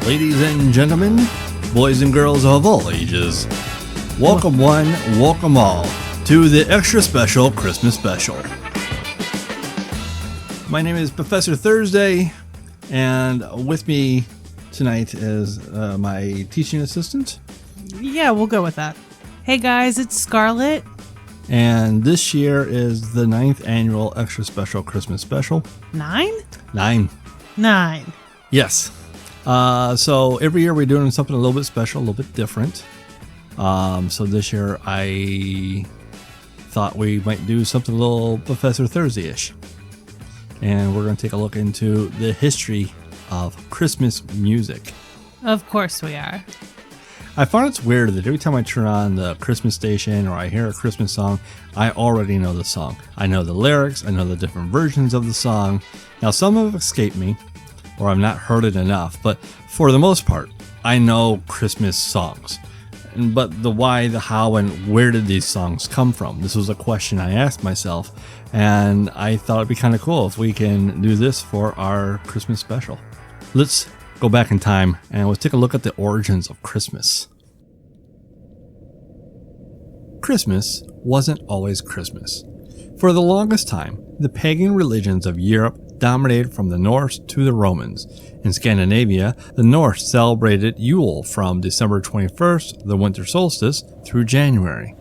ladies and gentlemen, boys and girls of all ages, welcome one, welcome all to the extra special Christmas special. My name is Professor Thursday, and with me tonight is my teaching assistant. Yeah, we'll go with that. Hey guys, it's Scarlett. And this year is the 9th annual extra special Christmas special. 9? 9. Yes. So every year we're doing something a little bit special, a little bit different. So this year I thought we might do something a little Professor Thursday-ish. And we're going to take a look into the history of Christmas music. Of course we are. I find it's weird that every time I turn on the Christmas station or I hear a Christmas song, I already know the song. I know the lyrics, I know the different versions of the song. Now some have escaped me, or I've not heard it enough, but for the most part, I know Christmas songs. But the why, the how, and where did these songs come from? This was a question I asked myself, and I thought it'd be kind of cool if we can do this for our Christmas special. Let's go back in time and let's take a look at the origins of Christmas. Christmas wasn't always Christmas. For the longest time, the pagan religions of Europe dominated from the Norse to the Romans. In Scandinavia, the Norse celebrated Yule from December 21st, the winter solstice, through January.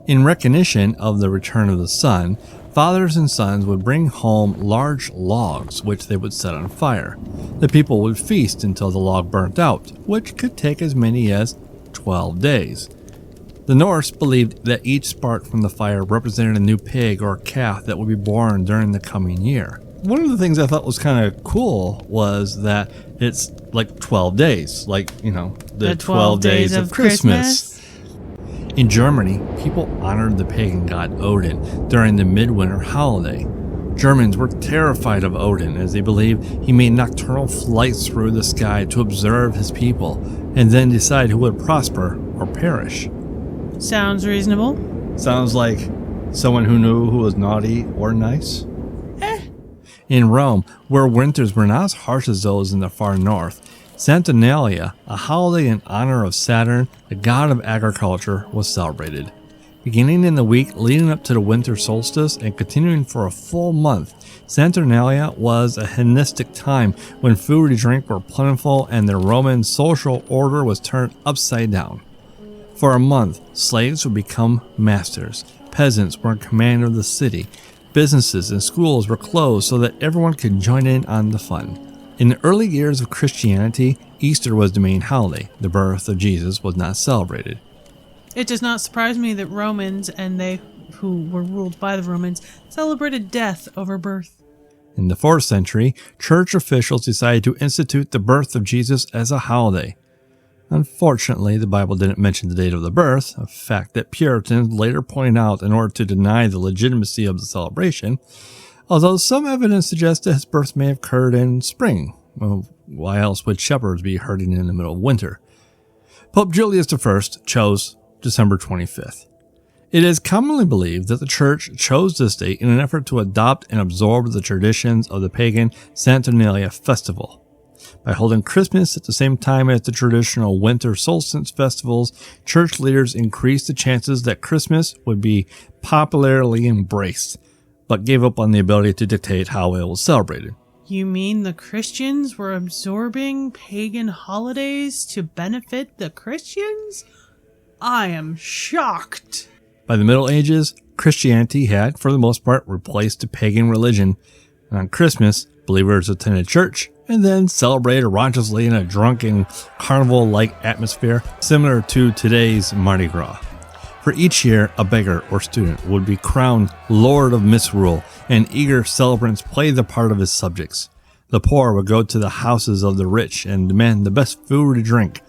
In recognition of the return of the sun, fathers and sons would bring home large logs, which they would set on fire. The people would feast until the log burnt out, which could take as many as 12 days. The Norse believed that each spark from the fire represented a new pig or calf that would be born during the coming year. One of the things I thought was kind of cool was that it's like 12 days, like, you know, the 12 days of Christmas. In Germany, people honored the pagan god Odin during the midwinter holiday. Germans were terrified of Odin as they believed he made nocturnal flights through the sky to observe his people and then decide who would prosper or perish. Sounds reasonable. Sounds like someone who knew who was naughty or nice. In Rome, where winters were not as harsh as those in the far north, Saturnalia, a holiday in honor of Saturn, the god of agriculture, was celebrated. Beginning in the week leading up to the winter solstice and continuing for a full month, Saturnalia was a hedonistic time when food and drink were plentiful and the Roman social order was turned upside down. For a month, slaves would become masters, peasants were in command of the city, businesses and schools were closed so that everyone could join in on the fun. In the early years of Christianity, Easter was the main holiday. The birth of Jesus was not celebrated. It does not surprise me that Romans and they who were ruled by the Romans celebrated death over birth. In the 4th century, church officials decided to institute the birth of Jesus as a holiday. Unfortunately, the Bible didn't mention the date of the birth, a fact that Puritans later pointed out in order to deny the legitimacy of the celebration, although some evidence suggests that his birth may have occurred in spring. Well, why else would shepherds be herding in the middle of winter? Pope Julius I chose December 25th. It is commonly believed that the Church chose this date in an effort to adopt and absorb the traditions of the pagan Saturnalia festival. By holding Christmas at the same time as the traditional winter solstice festivals, church leaders increased the chances that Christmas would be popularly embraced, but gave up on the ability to dictate how it was celebrated. You mean the Christians were absorbing pagan holidays to benefit the Christians? I am shocked. By the Middle Ages, Christianity had, for the most part, replaced the pagan religion, and on Christmas, believers attended church and then celebrated raucously in a drunken, carnival-like atmosphere similar to today's Mardi Gras. For each year, a beggar or student would be crowned Lord of Misrule, and eager celebrants played the part of his subjects. The poor would go to the houses of the rich and demand the best food to drink.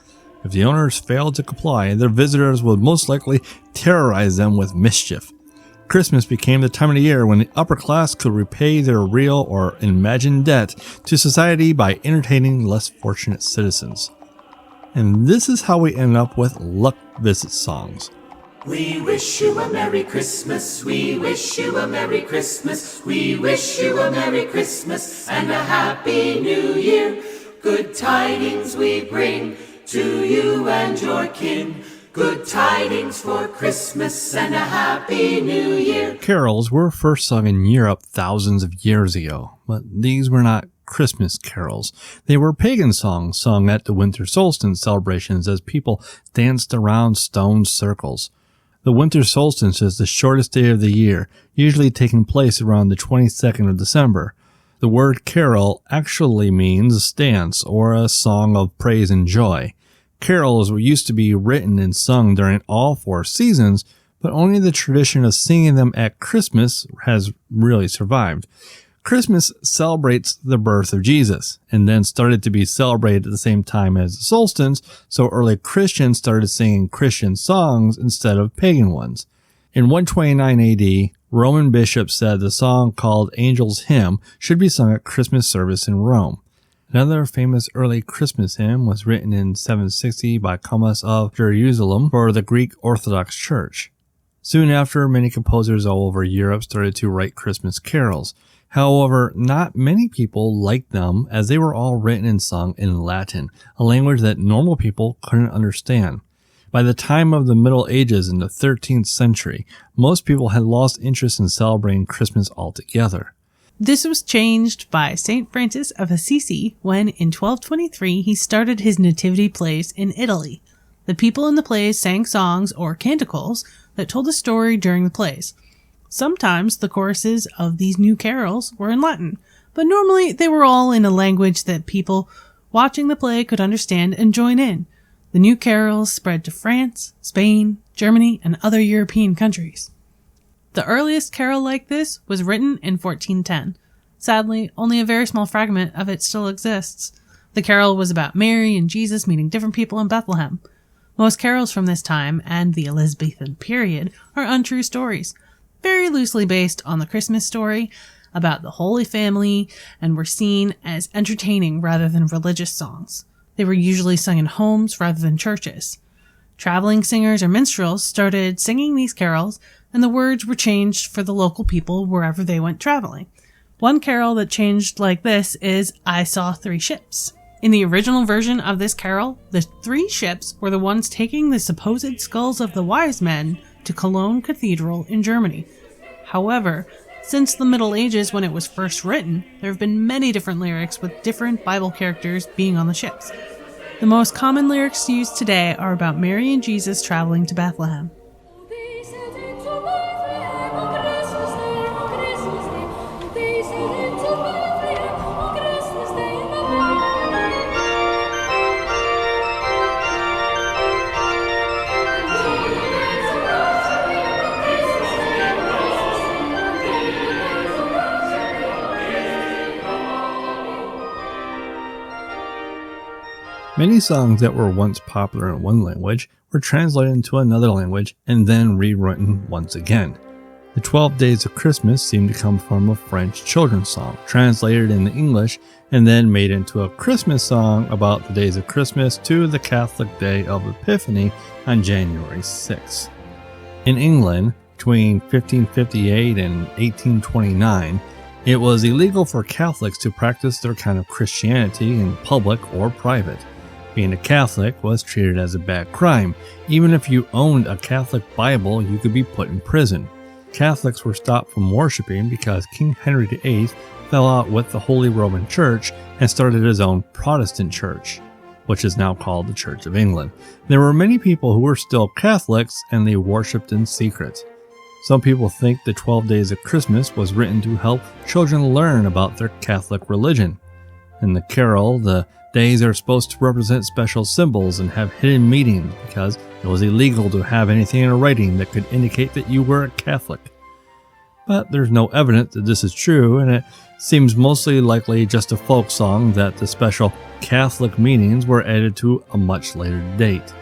If the owners failed to comply, their visitors would most likely terrorize them with mischief. Christmas became the time of the year when the upper class could repay their real or imagined debt to society by entertaining less fortunate citizens. And this is how we end up with luck visit songs. We wish you a Merry Christmas, we wish you a Merry Christmas, we wish you a Merry Christmas and a Happy New Year. Good tidings we bring to you and your kin. Good tidings for Christmas and a happy new year. Carols were first sung in Europe thousands of years ago, but these were not Christmas carols. They were pagan songs sung at the winter solstice celebrations as people danced around stone circles. The winter solstice is the shortest day of the year, usually taking place around the 22nd of December. The word carol actually means dance or a song of praise and joy. Carols were used to be written and sung during all 4 seasons, but only the tradition of singing them at Christmas has really survived. Christmas celebrates the birth of Jesus, and then started to be celebrated at the same time as the solstice, so early Christians started singing Christian songs instead of pagan ones. In 129 AD, Roman bishops said the song called Angel's Hymn should be sung at Christmas service in Rome. Another famous early Christmas hymn was written in 760 by Comas of Jerusalem for the Greek Orthodox Church. Soon after, many composers all over Europe started to write Christmas carols. However, not many people liked them as they were all written and sung in Latin, a language that normal people couldn't understand. By the time of the Middle Ages in the 13th century, most people had lost interest in celebrating Christmas altogether. This was changed by St. Francis of Assisi when, in 1223, he started his nativity plays in Italy. The people in the plays sang songs or canticles that told a story during the plays. Sometimes the choruses of these new carols were in Latin, but normally they were all in a language that people watching the play could understand and join in. The new carols spread to France, Spain, Germany, and other European countries. The earliest carol like this was written in 1410. Sadly, only a very small fragment of it still exists. The carol was about Mary and Jesus meeting different people in Bethlehem. Most carols from this time and the Elizabethan period are untrue stories, very loosely based on the Christmas story about the Holy Family, and were seen as entertaining rather than religious songs. They were usually sung in homes rather than churches. Traveling singers or minstrels started singing these carols, and the words were changed for the local people wherever they went traveling. One carol that changed like this is I Saw 3 Ships. In the original version of this carol, the 3 ships were the ones taking the supposed skulls of the wise men to Cologne Cathedral in Germany. However, since the Middle Ages when it was first written, there have been many different lyrics with different Bible characters being on the ships. The most common lyrics used today are about Mary and Jesus traveling to Bethlehem. Many songs that were once popular in one language were translated into another language and then rewritten once again. The 12 Days of Christmas seem to come from a French children's song, translated into English and then made into a Christmas song about the days of Christmas to the Catholic Day of Epiphany on January 6th. In England, between 1558 and 1829, it was illegal for Catholics to practice their kind of Christianity in public or private. Being a Catholic was treated as a bad crime. Even if you owned a Catholic Bible, you could be put in prison. Catholics were stopped from worshiping because King Henry VIII fell out with the Holy Roman Church and started his own Protestant church, which is now called the Church of England. There were many people who were still Catholics and they worshipped in secret. Some people think the 12 Days of Christmas was written to help children learn about their Catholic religion. In the carol, the days are supposed to represent special symbols and have hidden meanings because it was illegal to have anything in writing that could indicate that you were a Catholic. But there's no evidence that this is true, and it seems mostly likely just a folk song that the special Catholic meanings were added to a much later date.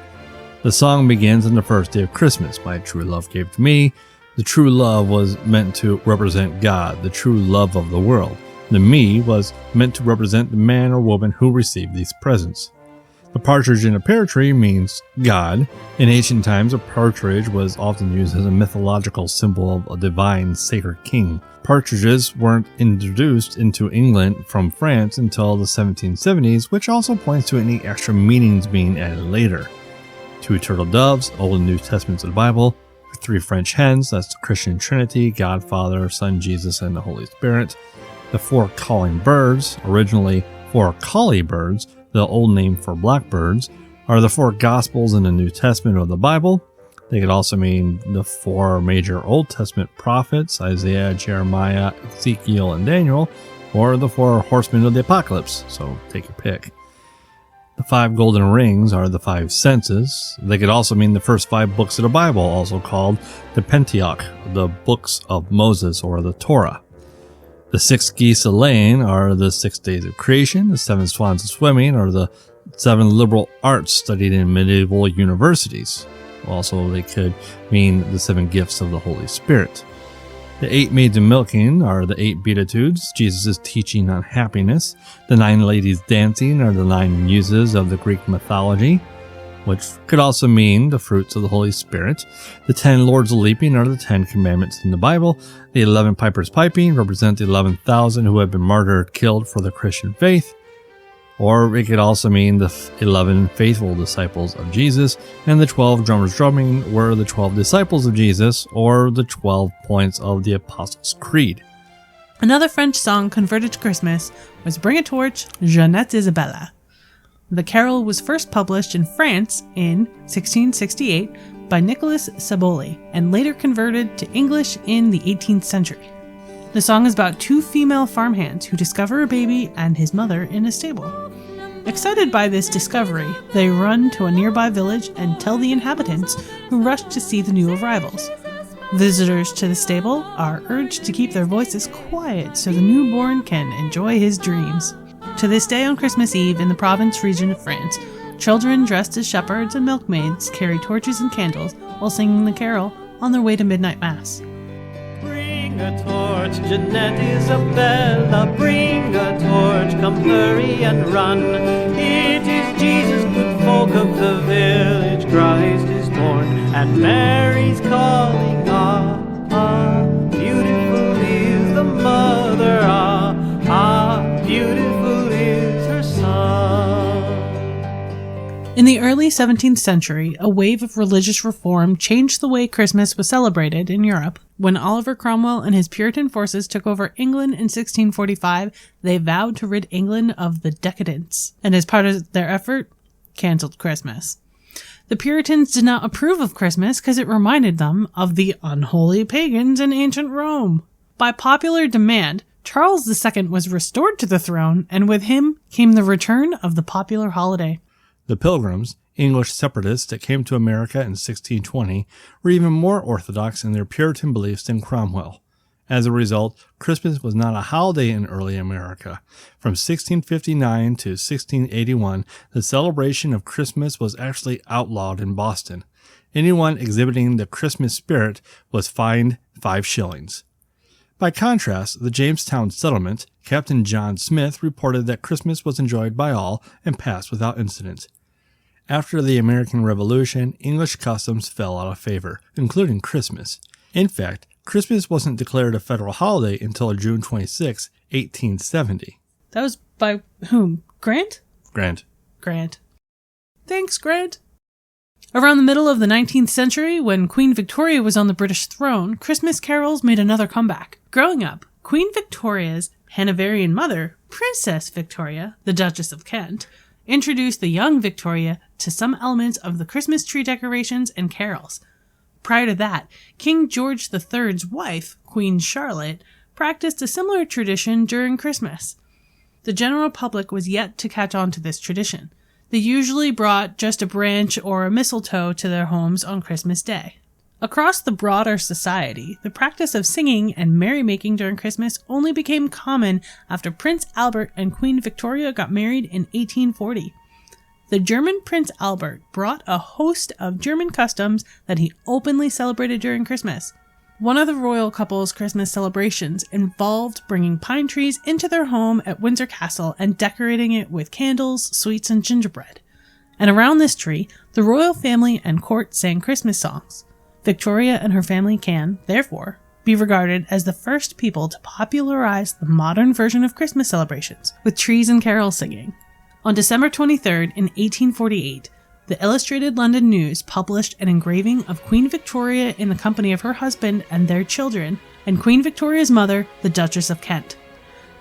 The song begins on the first day of Christmas, "My true love gave to me." The true love was meant to represent God, the true love of the world. The me was meant to represent the man or woman who received these presents. The partridge in a pear tree means God. In ancient times, a partridge was often used as a mythological symbol of a divine, sacred king. Partridges weren't introduced into England from France until the 1770s, which also points to any extra meanings being added later. 2 turtle doves, Old and New Testaments of the Bible. 3 French hens, that's the Christian Trinity, God, Father, Son, Jesus, and the Holy Spirit. The 4 calling birds, originally 4 collie birds, the old name for blackbirds, are the 4 Gospels in the New Testament of the Bible. They could also mean the 4 major Old Testament prophets, Isaiah, Jeremiah, Ezekiel, and Daniel, or the 4 horsemen of the apocalypse, so take your pick. The 5 golden rings are the 5 senses. They could also mean the first 5 books of the Bible, also called the Pentateuch, the books of Moses, or the Torah. The 6 geese a-laying are the 6 days of creation. The 7 swans of swimming are the 7 liberal arts studied in medieval universities. Also, they could mean the 7 gifts of the Holy Spirit. The 8 maids milking are the 8 beatitudes, Jesus' teaching on happiness. The 9 ladies dancing are the 9 muses of the Greek mythology, which could also mean the fruits of the Holy Spirit. The 10 lords leaping are the 10 commandments in the Bible. The 11 pipers piping represent the 11,000 who have been martyred, killed for the Christian faith. Or it could also mean the 11 faithful disciples of Jesus, and the 12 drummers drumming were the 12 disciples of Jesus, or the 12 points of the Apostles' Creed. Another French song converted to Christmas was Bring a Torch, Jeanette Isabella. The carol was first published in France in 1668 by Nicolas Saboli and later converted to English in the 18th century. The song is about 2 female farmhands who discover a baby and his mother in a stable. Excited by this discovery, they run to a nearby village and tell the inhabitants, who rush to see the new arrivals. Visitors to the stable are urged to keep their voices quiet so the newborn can enjoy his dreams. To this day on Christmas Eve in the Provence region of France, children dressed as shepherds and milkmaids carry torches and candles while singing the carol on their way to midnight mass. Bring a torch, Jeanette Isabella, bring a torch, come hurry and run. It is Jesus, good folk of the village, Christ is born, and Mary's calling, ah, ah, beautiful is the mother, ah, ah, beautiful is her son. In the early 17th century, a wave of religious reform changed the way Christmas was celebrated in Europe. When Oliver Cromwell and his Puritan forces took over England in 1645, they vowed to rid England of the decadence, and as part of their effort, cancelled Christmas. The Puritans did not approve of Christmas because it reminded them of the unholy pagans in ancient Rome. By popular demand, Charles II was restored to the throne, and with him came the return of the popular holiday. The Pilgrims, English separatists that came to America in 1620, were even more orthodox in their Puritan beliefs than Cromwell. As a result, Christmas was not a holiday in early America. From 1659 to 1681, the celebration of Christmas was actually outlawed in Boston. Anyone exhibiting the Christmas spirit was fined 5 shillings. By contrast, the Jamestown settlement, Captain John Smith reported that Christmas was enjoyed by all and passed without incident. After the American Revolution, English customs fell out of favor, including Christmas. In fact, Christmas wasn't declared a federal holiday until June 26, 1870. That was by whom? Grant? Grant. Thanks, Grant. Around the middle of the 19th century, when Queen Victoria was on the British throne, Christmas carols made another comeback. Growing up, Queen Victoria's Hanoverian mother, Princess Victoria, the Duchess of Kent, introduced the young Victoria to some elements of the Christmas tree decorations and carols. Prior to that, King George III's wife, Queen Charlotte, practiced a similar tradition during Christmas. The general public was yet to catch on to this tradition. They usually brought just a branch or a mistletoe to their homes on Christmas Day. Across the broader society, the practice of singing and merrymaking during Christmas only became common after Prince Albert and Queen Victoria got married in 1840. The German Prince Albert brought a host of German customs that he openly celebrated during Christmas. One of the royal couple's Christmas celebrations involved bringing pine trees into their home at Windsor Castle and decorating it with candles, sweets, and gingerbread. And around this tree, the royal family and court sang Christmas songs. Victoria and her family can, therefore, be regarded as the first people to popularize the modern version of Christmas celebrations, with trees and carols singing. On December 23rd, in 1848, the Illustrated London News published an engraving of Queen Victoria in the company of her husband and their children, and Queen Victoria's mother, the Duchess of Kent.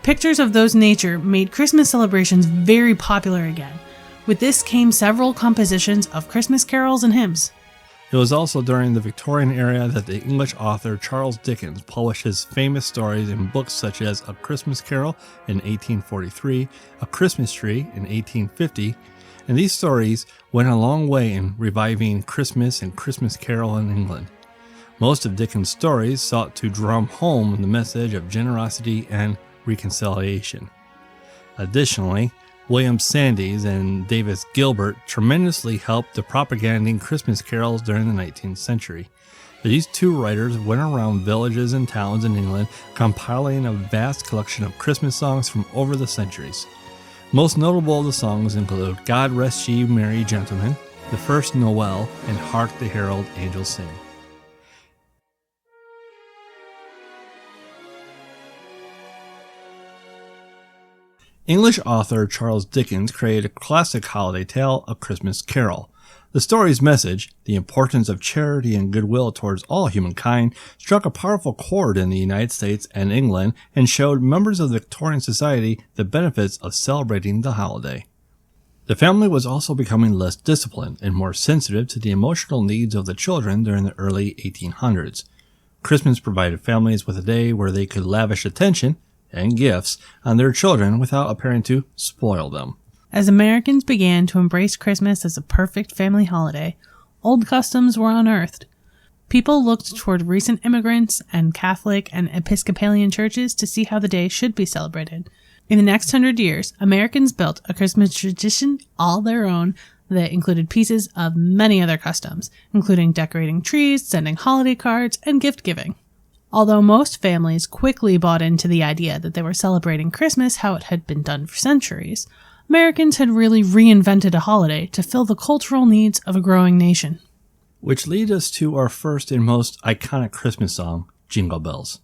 Pictures of those nature made Christmas celebrations very popular again. With this came several compositions of Christmas carols and hymns. It was also during the Victorian era that the English author Charles Dickens published his famous stories in books such as A Christmas Carol in 1843, A Christmas Tree in 1850, and these stories went a long way in reviving Christmas and Christmas Carol in England. Most of Dickens' stories sought to drum home the message of generosity and reconciliation. Additionally, William Sandys and Davis Gilbert tremendously helped the propagating Christmas carols during the 19th century. These two writers went around villages and towns in England compiling a vast collection of Christmas songs from over the centuries. Most notable of the songs include God Rest Ye Merry Gentlemen, The First Noel, and Hark the Herald Angels Sing. English author Charles Dickens created a classic holiday tale, A Christmas Carol. The story's message, the importance of charity and goodwill towards all humankind, struck a powerful chord in the United States and England and showed members of Victorian society the benefits of celebrating the holiday. The family was also becoming less disciplined and more sensitive to the emotional needs of the children during the early 1800s. Christmas provided families with a day where they could lavish attention and gifts on their children without appearing to spoil them. As Americans began to embrace Christmas as a perfect family holiday, old customs were unearthed. People looked toward recent immigrants and Catholic and Episcopalian churches to see how the day should be celebrated. In the next 100 years, Americans built a Christmas tradition all their own that included pieces of many other customs, including decorating trees, sending holiday cards, and gift giving. Although most families quickly bought into the idea that they were celebrating Christmas how it had been done for centuries, Americans had really reinvented a holiday to fill the cultural needs of a growing nation. Which leads us to our first and most iconic Christmas song, Jingle Bells.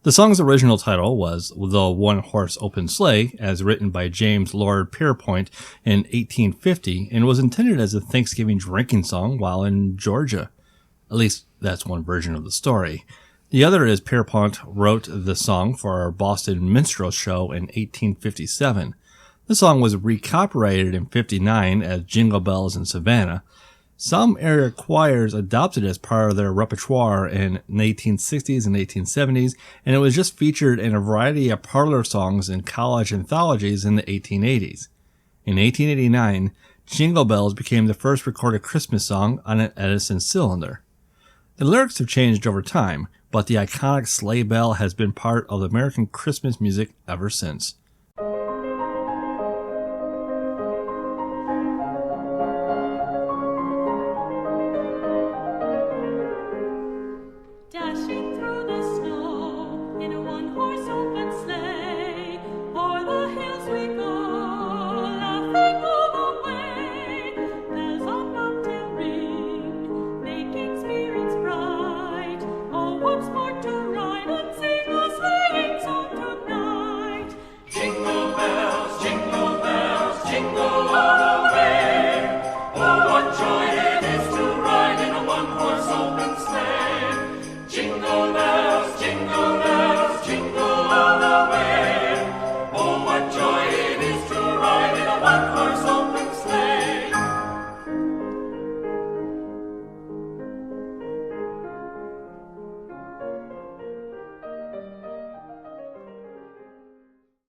The song's original title was The One-Horse Open Sleigh, as written by James Lord Pierpont in 1850, and was intended as a Thanksgiving drinking song while in Georgia. At least, that's one version of the story. The other is Pierpont wrote the song for our Boston Minstrel Show in 1857. The song was recopyrighted in 59 as Jingle Bells in Savannah. Some area choirs adopted it as part of their repertoire in the 1860s and 1870s, and it was just featured in a variety of parlor songs and college anthologies in the 1880s. In 1889, Jingle Bells became the first recorded Christmas song on an Edison cylinder. The lyrics have changed over time, but the iconic sleigh bell has been part of American Christmas music ever since.